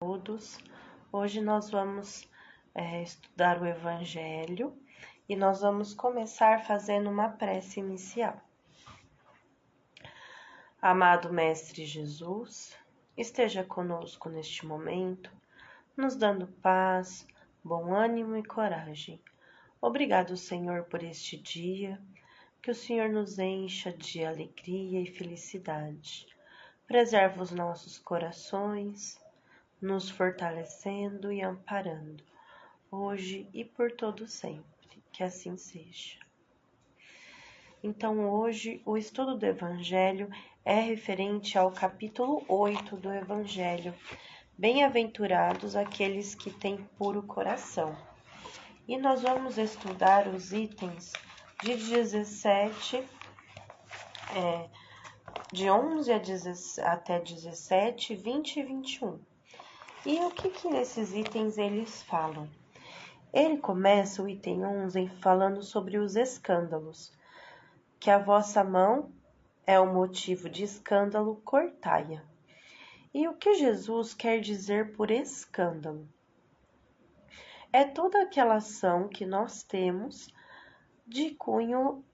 todos. Hoje nós vamos estudar o Evangelho e nós vamos começar fazendo uma prece inicial. Amado Mestre Jesus, esteja conosco neste momento, nos dando paz, bom ânimo e coragem. Obrigado, Senhor, por este dia, que o Senhor nos encha de alegria e felicidade. Preserva os nossos corações, nos fortalecendo e amparando, hoje e por todo sempre, que assim seja. Então, hoje, o estudo do Evangelho é referente ao capítulo 8 do Evangelho. Bem-aventurados aqueles que têm puro coração. E nós vamos estudar os itens de 11 até 17, 20 e 21. E o que nesses itens eles falam? Ele começa o item 11 falando sobre os escândalos. Que a vossa mão é o motivo de escândalo, cortai-a. E o que Jesus quer dizer por escândalo? É toda aquela ação que nós temos de cunho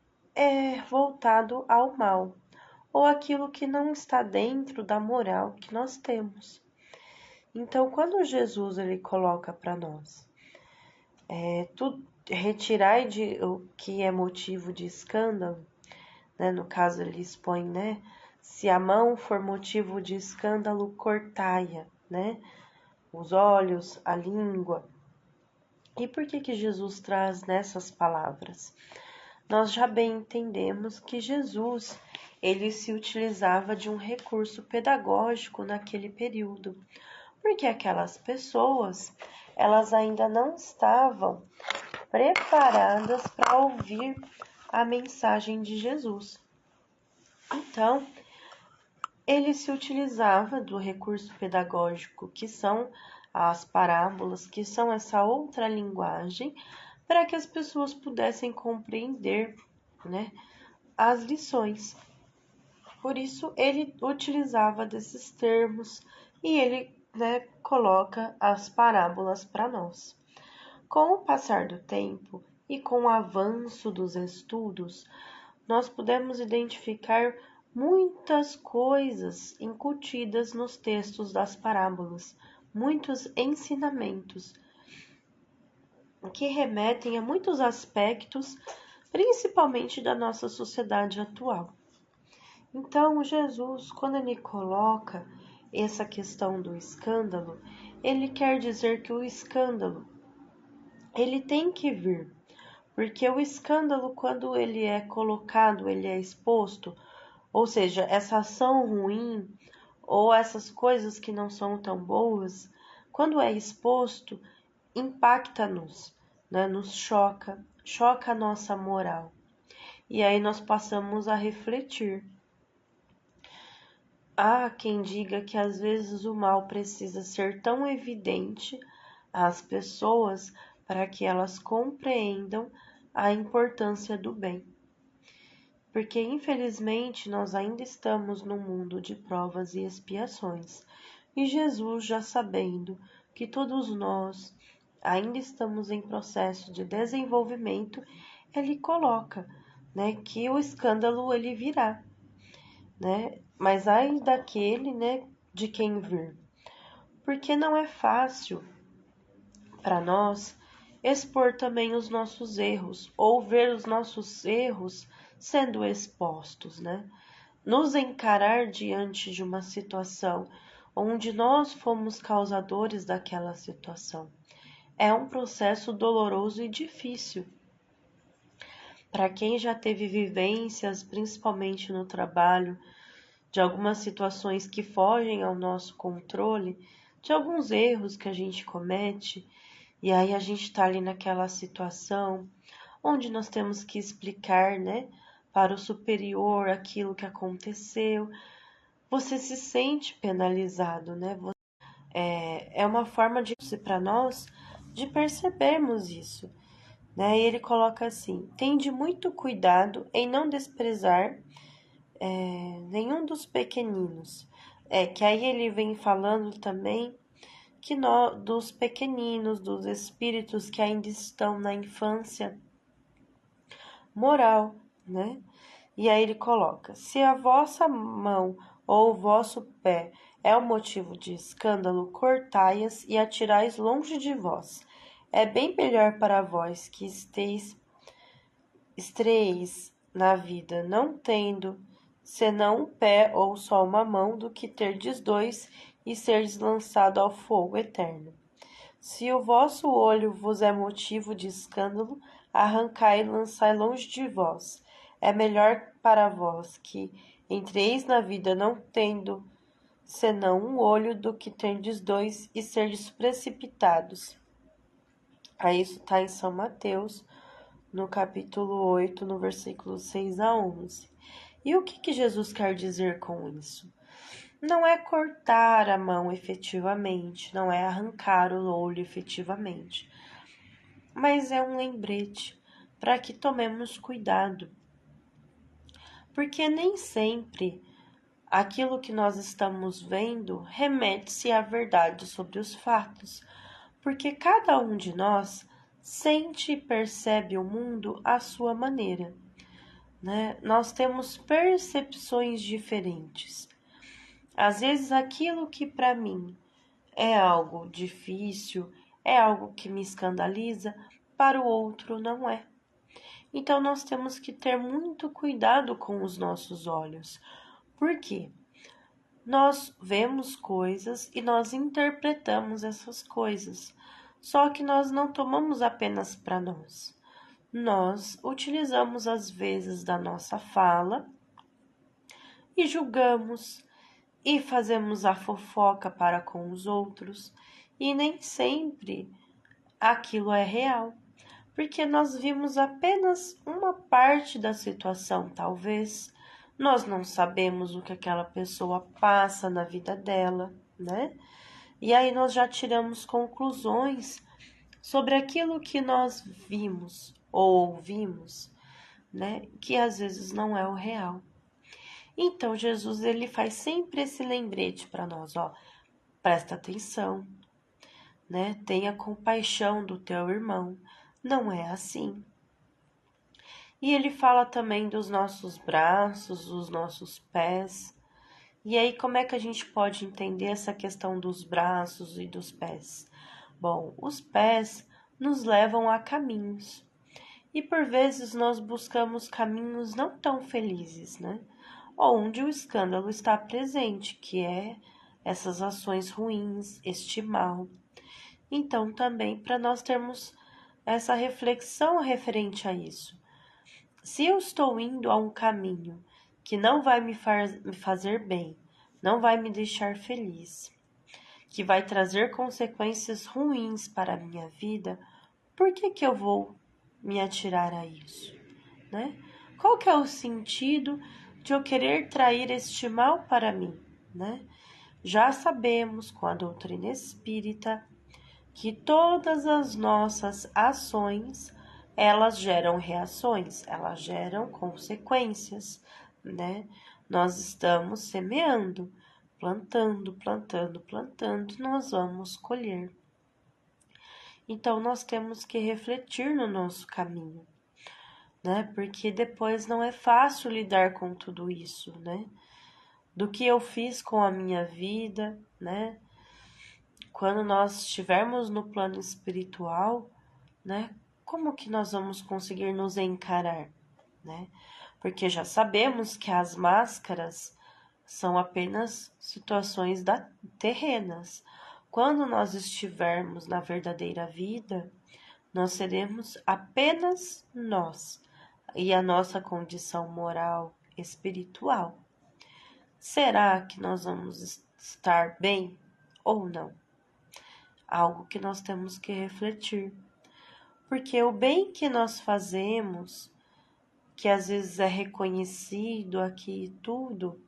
voltado ao mal, ou aquilo que não está dentro da moral que nós temos. Então, quando Jesus ele coloca para nós retirar de o que é motivo de escândalo, né? No caso ele expõe, né? Se a mão for motivo de escândalo, cortai-a, né? Os olhos, a língua. E por que Jesus traz nessas palavras? Nós já bem entendemos que Jesus ele se utilizava de um recurso pedagógico naquele período, porque aquelas pessoas elas ainda não estavam preparadas para ouvir a mensagem de Jesus. Então, ele se utilizava do recurso pedagógico, que são as parábolas, que são essa outra linguagem, para que as pessoas pudessem compreender, né, as lições. Por isso, ele utilizava desses termos e ele, né, coloca as parábolas para nós. Com o passar do tempo e com o avanço dos estudos, nós podemos identificar muitas coisas incutidas nos textos das parábolas, muitos ensinamentos que remetem a muitos aspectos, principalmente da nossa sociedade atual. Então, Jesus, quando ele coloca essa questão do escândalo, ele quer dizer que o escândalo, ele tem que vir, porque o escândalo, quando ele é colocado, ele é exposto, ou seja, essa ação ruim, ou essas coisas que não são tão boas, quando é exposto, impacta-nos, né? Nos choca a nossa moral. E aí nós passamos a refletir. Há quem diga que às vezes o mal precisa ser tão evidente às pessoas para que elas compreendam a importância do bem. Porque infelizmente nós ainda estamos num mundo de provas e expiações. E Jesus, já sabendo que todos nós ainda estamos em processo de desenvolvimento, ele coloca, né, que o escândalo ele virá, né? Mas ai daquele, né, de quem vir. Porque não é fácil para nós expor também os nossos erros, ou ver os nossos erros sendo expostos, né? Nos encarar diante de uma situação onde nós fomos causadores daquela situação. É um processo doloroso e difícil. Para quem já teve vivências, principalmente no trabalho, de algumas situações que fogem ao nosso controle, de alguns erros que a gente comete, e aí a gente está ali naquela situação onde nós temos que explicar, né, para o superior aquilo que aconteceu. Você se sente penalizado, né? É uma forma de para nós de percebermos isso, né? E ele coloca assim: tende muito cuidado em não desprezar nenhum dos pequeninos. Que aí ele vem falando também dos pequeninos, dos espíritos que ainda estão na infância moral, né? E aí ele coloca: se a vossa mão ou o vosso pé é o motivo de escândalo, cortai-as e atirais longe de vós. É bem melhor para vós que estreis na vida, não tendo senão um pé ou só uma mão, do que terdes dois e seres lançado ao fogo eterno. Se o vosso olho vos é motivo de escândalo, arrancai e lançai longe de vós. É melhor para vós que entreis na vida não tendo senão um olho, do que tendes dois e serdes precipitados. Aí isso está em São Mateus, no capítulo 8, no versículo 6 a 11. E o que Jesus quer dizer com isso? Não é cortar a mão efetivamente, não é arrancar o olho efetivamente, mas é um lembrete para que tomemos cuidado, porque nem sempre aquilo que nós estamos vendo remete-se à verdade sobre os fatos, porque cada um de nós sente e percebe o mundo à sua maneira, né? Nós temos percepções diferentes. Às vezes aquilo que para mim é algo difícil, é algo que me escandaliza, para o outro não é. Então nós temos que ter muito cuidado com os nossos olhos. Por quê? Nós vemos coisas e nós interpretamos essas coisas. Só que nós não tomamos apenas para nós. Nós utilizamos às vezes da nossa fala e julgamos e fazemos a fofoca para com os outros, e nem sempre aquilo é real, porque nós vimos apenas uma parte da situação, talvez. Nós não sabemos o que aquela pessoa passa na vida dela, né? E aí nós já tiramos conclusões sobre aquilo que nós vimos ou ouvimos, né? Que às vezes não é o real. Então Jesus ele faz sempre esse lembrete para nós, ó, presta atenção, né? Tenha compaixão do teu irmão. Não é assim. E ele fala também dos nossos braços, dos nossos pés. E aí, como é que a gente pode entender essa questão dos braços e dos pés? Bom, os pés nos levam a caminhos. E por vezes nós buscamos caminhos não tão felizes, né? Onde o escândalo está presente, que é essas ações ruins, este mal. Então, também para nós termos essa reflexão referente a isso. Se eu estou indo a um caminho que não vai me fazer bem, não vai me deixar feliz, que vai trazer consequências ruins para a minha vida, por que eu vou me atirar a isso, né? Qual que é o sentido de eu querer trair este mal para mim, né? Já sabemos com a doutrina espírita que todas as nossas ações, elas geram reações, elas geram consequências, né? Nós estamos semeando, plantando, nós vamos colher. Então nós temos que refletir no nosso caminho, né? Porque depois não é fácil lidar com tudo isso, né? Do que eu fiz com a minha vida, né? Quando nós estivermos no plano espiritual, né? Como que nós vamos conseguir nos encarar, né? Porque já sabemos que as máscaras são apenas situações terrenas. Quando nós estivermos na verdadeira vida, nós seremos apenas nós e a nossa condição moral, espiritual. Será que nós vamos estar bem ou não? Algo que nós temos que refletir. Porque o bem que nós fazemos, que às vezes é reconhecido aqui e tudo,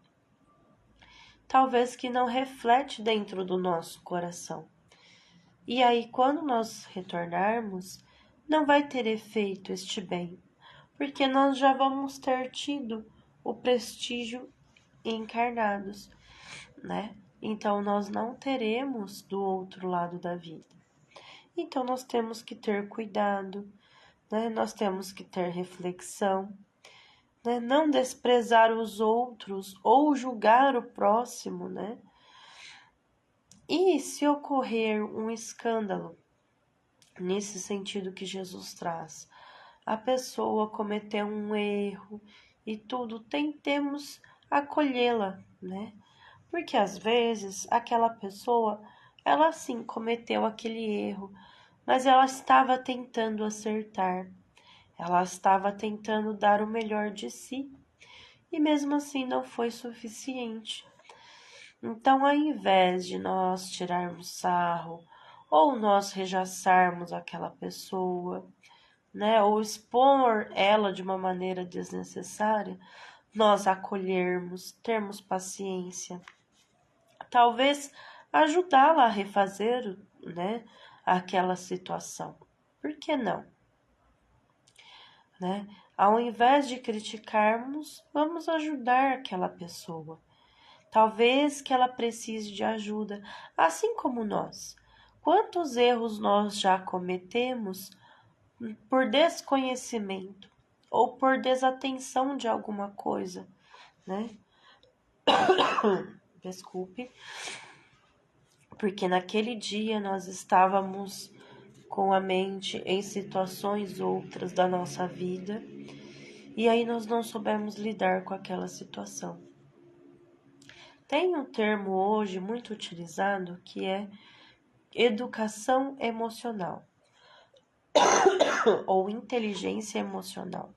talvez que não reflete dentro do nosso coração. E aí, quando nós retornarmos, não vai ter efeito este bem, porque nós já vamos ter tido o prestígio encarnados, né? então nós não teremos do outro lado da vida. Então nós temos que ter cuidado, né? Nós temos que ter reflexão, né? Não desprezar os outros ou julgar o próximo, né? E se ocorrer um escândalo, nesse sentido que Jesus traz, a pessoa cometeu um erro e tudo, tentemos acolhê-la, né? Porque às vezes aquela pessoa, ela sim cometeu aquele erro, mas ela estava tentando acertar, ela estava tentando dar o melhor de si e mesmo assim não foi suficiente. Então, ao invés de nós tirarmos sarro ou nós rechaçarmos aquela pessoa, né, ou expor ela de uma maneira desnecessária, nós acolhermos, termos paciência, talvez ajudá-la a refazer, né, aquela situação. Por que não? Né? Ao invés de criticarmos, vamos ajudar aquela pessoa. Talvez que ela precise de ajuda, assim como nós. Quantos erros nós já cometemos por desconhecimento ou por desatenção de alguma coisa, né? Desculpe, porque naquele dia nós estávamos com a mente em situações outras da nossa vida e aí nós não soubemos lidar com aquela situação. Tem um termo hoje muito utilizado que é educação emocional ou inteligência emocional.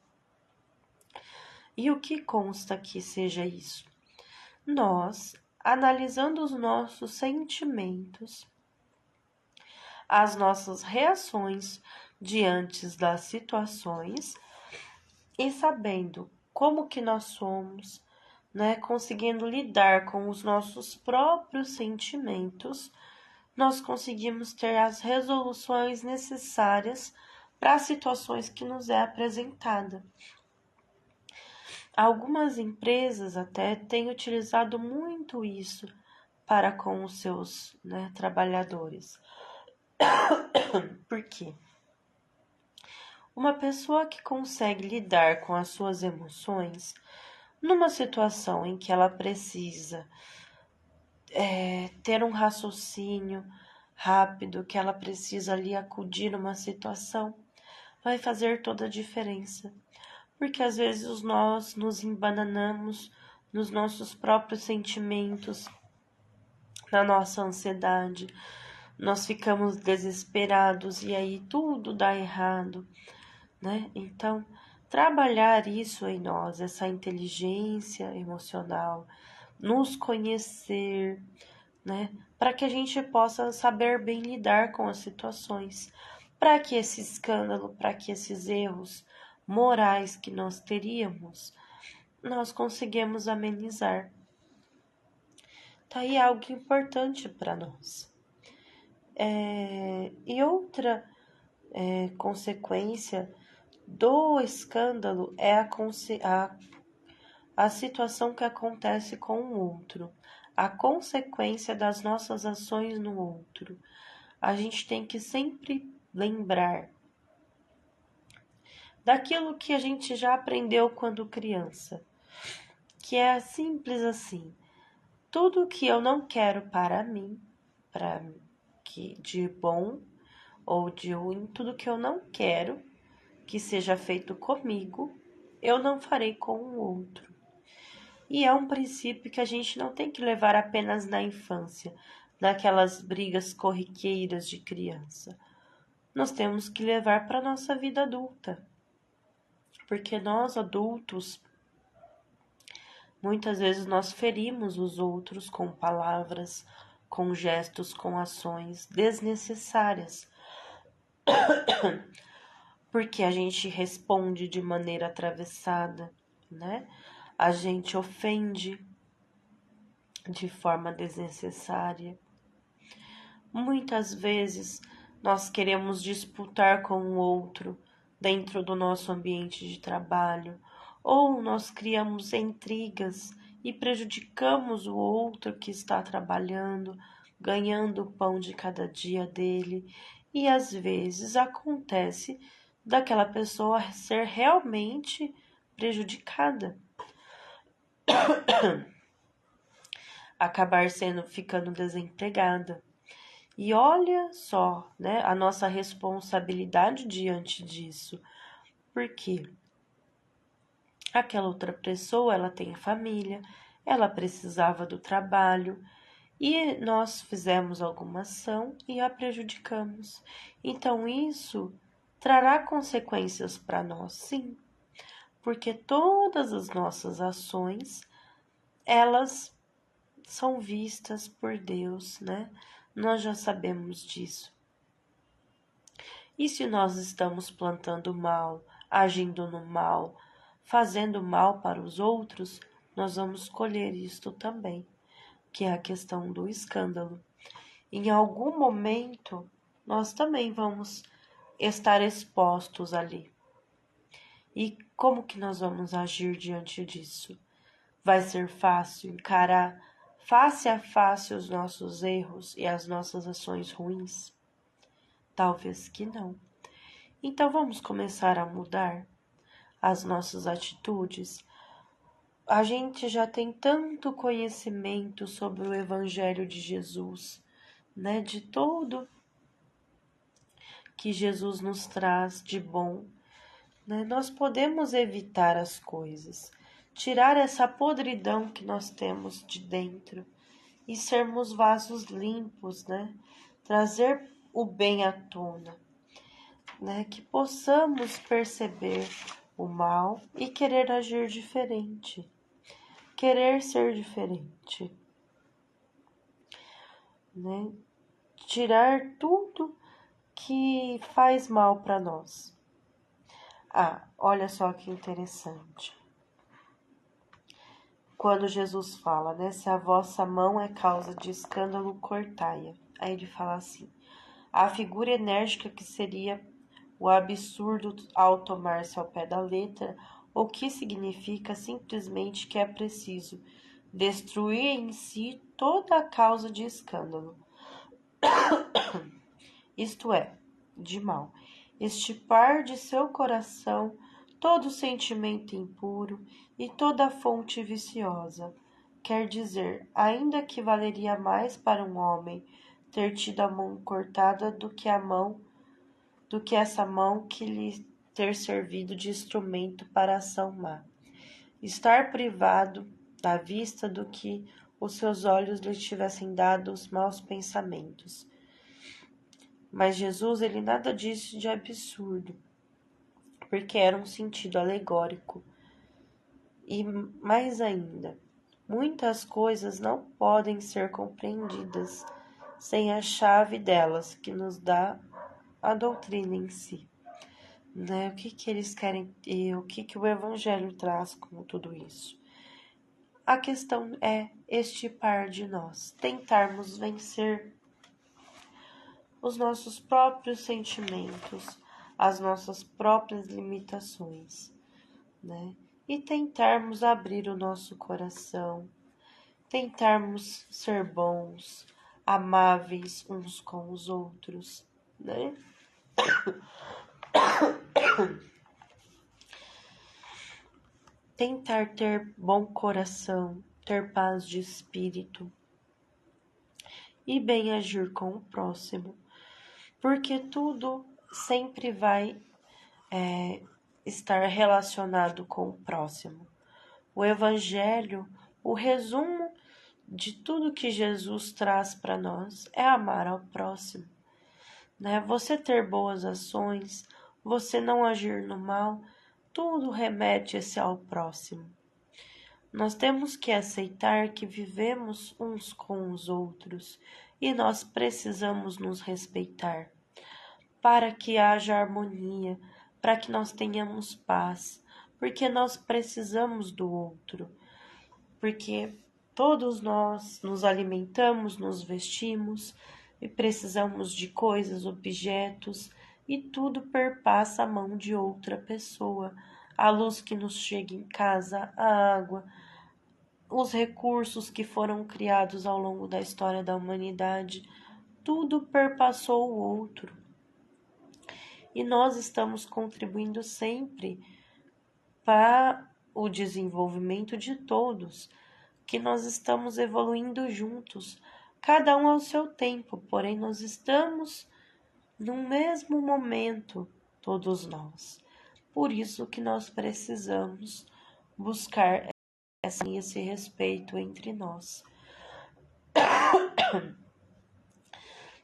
E o que consta que seja isso? Nós, analisando os nossos sentimentos, as nossas reações diante das situações e sabendo como que nós somos, né, conseguindo lidar com os nossos próprios sentimentos, nós conseguimos ter as resoluções necessárias para as situações que nos é apresentada. Algumas empresas até têm utilizado muito isso para com os seus, né, trabalhadores. Por quê? Uma pessoa que consegue lidar com as suas emoções numa situação em que ela precisa ter um raciocínio rápido, que ela precisa ali acudir numa situação, vai fazer toda a diferença. Porque às vezes nós nos embananamos nos nossos próprios sentimentos, na nossa ansiedade, nós ficamos desesperados e aí tudo dá errado, né? Então, trabalhar isso em nós, essa inteligência emocional, nos conhecer, né? Para que a gente possa saber bem lidar com as situações, para que esse escândalo, para que esses erros morais que nós teríamos, nós conseguimos amenizar. Tá aí algo importante para nós. E outra consequência do escândalo é a situação que acontece com o outro, a consequência das nossas ações no outro. A gente tem que sempre lembrar daquilo que a gente já aprendeu quando criança, que é simples assim: tudo que eu não quero para mim, de bom ou de ruim, tudo que eu não quero que seja feito comigo, eu não farei com o outro. E é um princípio que a gente não tem que levar apenas na infância, naquelas brigas corriqueiras de criança. Nós temos que levar para a nossa vida adulta. Porque nós adultos, muitas vezes nós ferimos os outros com palavras, com gestos, com ações desnecessárias. Porque a gente responde de maneira atravessada, né? A gente ofende de forma desnecessária. Muitas vezes nós queremos disputar com o outro dentro do nosso ambiente de trabalho, ou nós criamos intrigas e prejudicamos o outro que está trabalhando, ganhando o pão de cada dia dele, e às vezes acontece daquela pessoa ser realmente prejudicada, acabar ficando desempregada. E olha só, né, a nossa responsabilidade diante disso, porque aquela outra pessoa, ela tem família, ela precisava do trabalho e nós fizemos alguma ação e a prejudicamos. Então isso trará consequências para nós, sim, porque todas as nossas ações, elas são vistas por Deus, né? Nós já sabemos disso. E se nós estamos plantando mal, agindo no mal, fazendo mal para os outros, nós vamos colher isto também, que é a questão do escândalo. Em algum momento, nós também vamos estar expostos ali. E como que nós vamos agir diante disso? Vai ser fácil encarar face a face os nossos erros e as nossas ações ruins? Talvez que não. Então vamos começar a mudar as nossas atitudes. A gente já tem tanto conhecimento sobre o Evangelho de Jesus, né? De tudo que Jesus nos traz de bom, né? Nós podemos evitar as coisas, tirar essa podridão que nós temos de dentro e sermos vasos limpos, né? Trazer o bem à tona, né? Que possamos perceber o mal e querer agir diferente, querer ser diferente, né? Tirar tudo que faz mal para nós. Ah, olha só que interessante. Quando Jesus fala, né? Se a vossa mão é causa de escândalo, cortai-a. Aí ele fala assim: a figura enérgica que seria o absurdo ao tomar-se ao pé da letra, o que significa simplesmente que é preciso destruir em si toda a causa de escândalo, isto é, de mal, extirpar de seu coração todo sentimento impuro e toda fonte viciosa. Quer dizer, ainda que valeria mais para um homem ter tido a mão cortada do que essa mão que lhe ter servido de instrumento para ação má. Estar privado da vista do que os seus olhos lhe tivessem dado os maus pensamentos. Mas Jesus, ele nada disse de absurdo, porque era um sentido alegórico. E mais ainda, muitas coisas não podem ser compreendidas sem a chave delas, que nos dá a doutrina em si. Né? O que eles querem e o que o Evangelho traz com tudo isso? A questão é extirpar de nós, tentarmos vencer os nossos próprios sentimentos, as nossas próprias limitações, né? E tentarmos abrir o nosso coração, tentarmos ser bons, amáveis uns com os outros, né? Tentar ter bom coração, ter paz de espírito e bem agir com o próximo, porque tudo sempre vai estar relacionado com o próximo. O Evangelho, o resumo de tudo que Jesus traz para nós é amar ao próximo, né? Você ter boas ações, você não agir no mal, tudo remete-se ao próximo. Nós temos que aceitar que vivemos uns com os outros e nós precisamos nos respeitar para que haja harmonia, para que nós tenhamos paz, porque nós precisamos do outro, porque todos nós nos alimentamos, nos vestimos e precisamos de coisas, objetos, e tudo perpassa a mão de outra pessoa. A luz que nos chega em casa, a água, os recursos que foram criados ao longo da história da humanidade, tudo perpassou o outro. E nós estamos contribuindo sempre para o desenvolvimento de todos, que nós estamos evoluindo juntos, cada um ao seu tempo, porém nós estamos no mesmo momento, todos nós. Por isso que nós precisamos buscar esse respeito entre nós.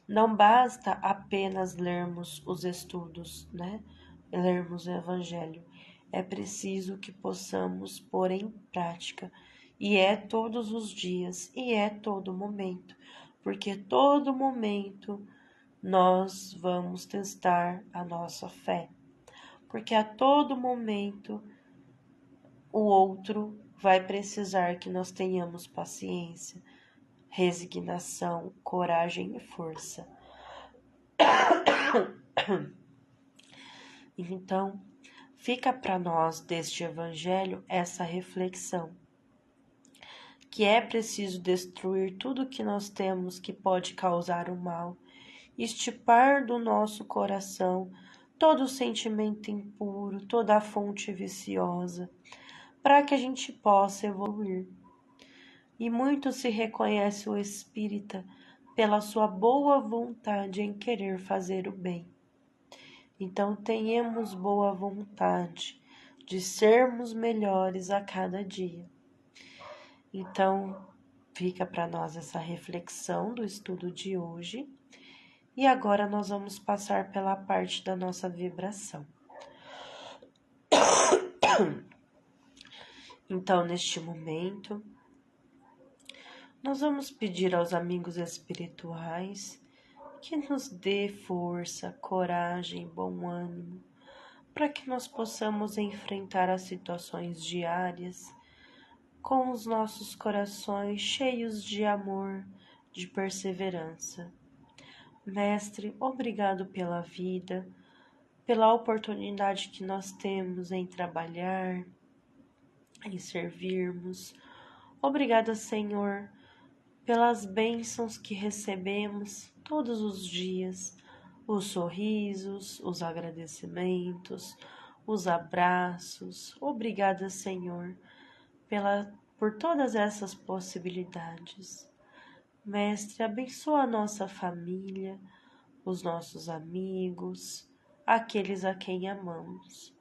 Não basta apenas lermos os estudos, né? Lermos o Evangelho. É preciso que possamos pôr em prática. E é todos os dias, e é todo momento. Porque todo momento nós vamos testar a nossa fé. Porque a todo momento o outro vai precisar que nós tenhamos paciência, resignação, coragem e força. Então, fica para nós deste Evangelho essa reflexão, que é preciso destruir tudo que nós temos que pode causar o mal, estipar do nosso coração todo o sentimento impuro, toda a fonte viciosa, para que a gente possa evoluir. E muito se reconhece o espírita pela sua boa vontade em querer fazer o bem. Então tenhamos boa vontade de sermos melhores a cada dia. Então fica para nós essa reflexão do estudo de hoje. E agora nós vamos passar pela parte da nossa vibração. Então, neste momento, nós vamos pedir aos amigos espirituais que nos dê força, coragem, bom ânimo, para que nós possamos enfrentar as situações diárias com os nossos corações cheios de amor, de perseverança. Mestre, obrigado pela vida, pela oportunidade que nós temos em trabalhar, em servirmos. Obrigada, Senhor, pelas bênçãos que recebemos todos os dias, os sorrisos, os agradecimentos, os abraços. Obrigada, Senhor, por todas essas possibilidades. Mestre, abençoa a nossa família, os nossos amigos, aqueles a quem amamos.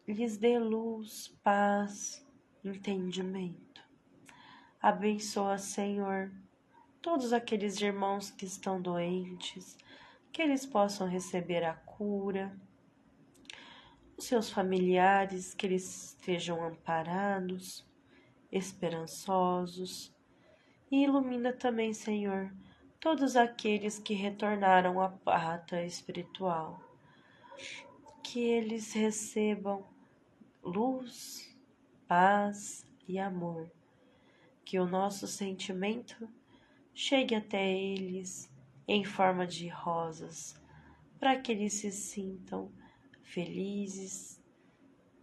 Lhes dê luz, paz, entendimento. Abençoa, Senhor, todos aqueles irmãos que estão doentes, que eles possam receber a cura, os seus familiares, que eles estejam amparados, esperançosos, e ilumina também, Senhor, todos aqueles que retornaram à pátria espiritual, que eles recebam luz, paz e amor, que o nosso sentimento chegue até eles em forma de rosas, para que eles se sintam felizes,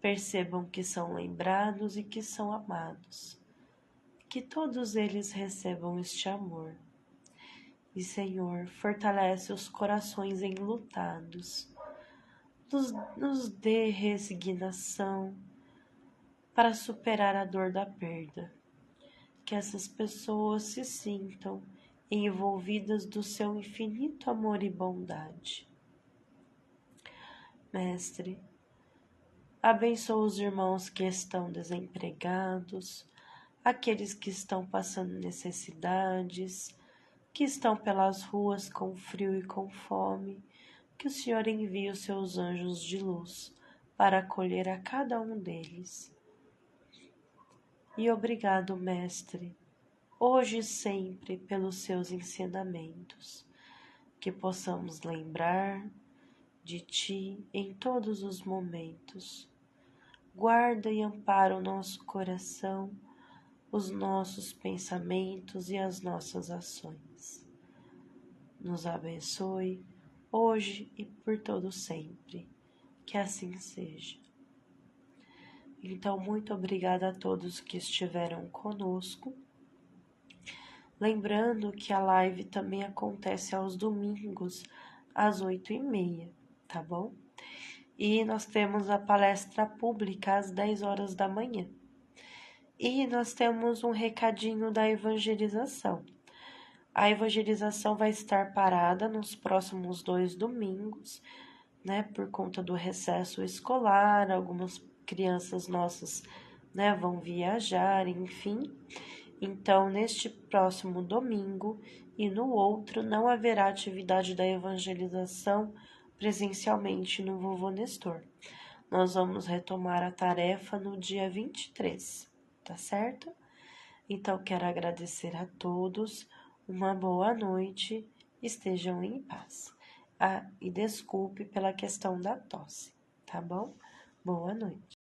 percebam que são lembrados e que são amados. Que todos eles recebam este amor. E, Senhor, fortalece os corações enlutados. Nos dê resignação para superar a dor da perda. Que essas pessoas se sintam envolvidas do seu infinito amor e bondade. Mestre, abençoa os irmãos que estão desempregados, aqueles que estão passando necessidades, que estão pelas ruas com frio e com fome, que o Senhor envie os seus anjos de luz para acolher a cada um deles. E obrigado, Mestre, hoje e sempre pelos seus ensinamentos, que possamos lembrar de Ti em todos os momentos. Guarda e ampara o nosso coração, os nossos pensamentos e as nossas ações. Nos abençoe, hoje e por todo sempre. Que assim seja. Então, muito obrigada a todos que estiveram conosco. Lembrando que a live também acontece aos domingos, às 8h30, tá bom? E nós temos a palestra pública às 10 horas da manhã. E nós temos um recadinho da evangelização. A evangelização vai estar parada nos próximos 2 domingos, né, por conta do recesso escolar, algumas crianças nossas, né, vão viajar, enfim. Então, neste próximo domingo e no outro, não haverá atividade da evangelização presencialmente no Vovô Nestor. Nós vamos retomar a tarefa no dia 23, tá certo? Então, quero agradecer a todos, uma boa noite, estejam em paz. Ah, e desculpe pela questão da tosse, tá bom? Boa noite.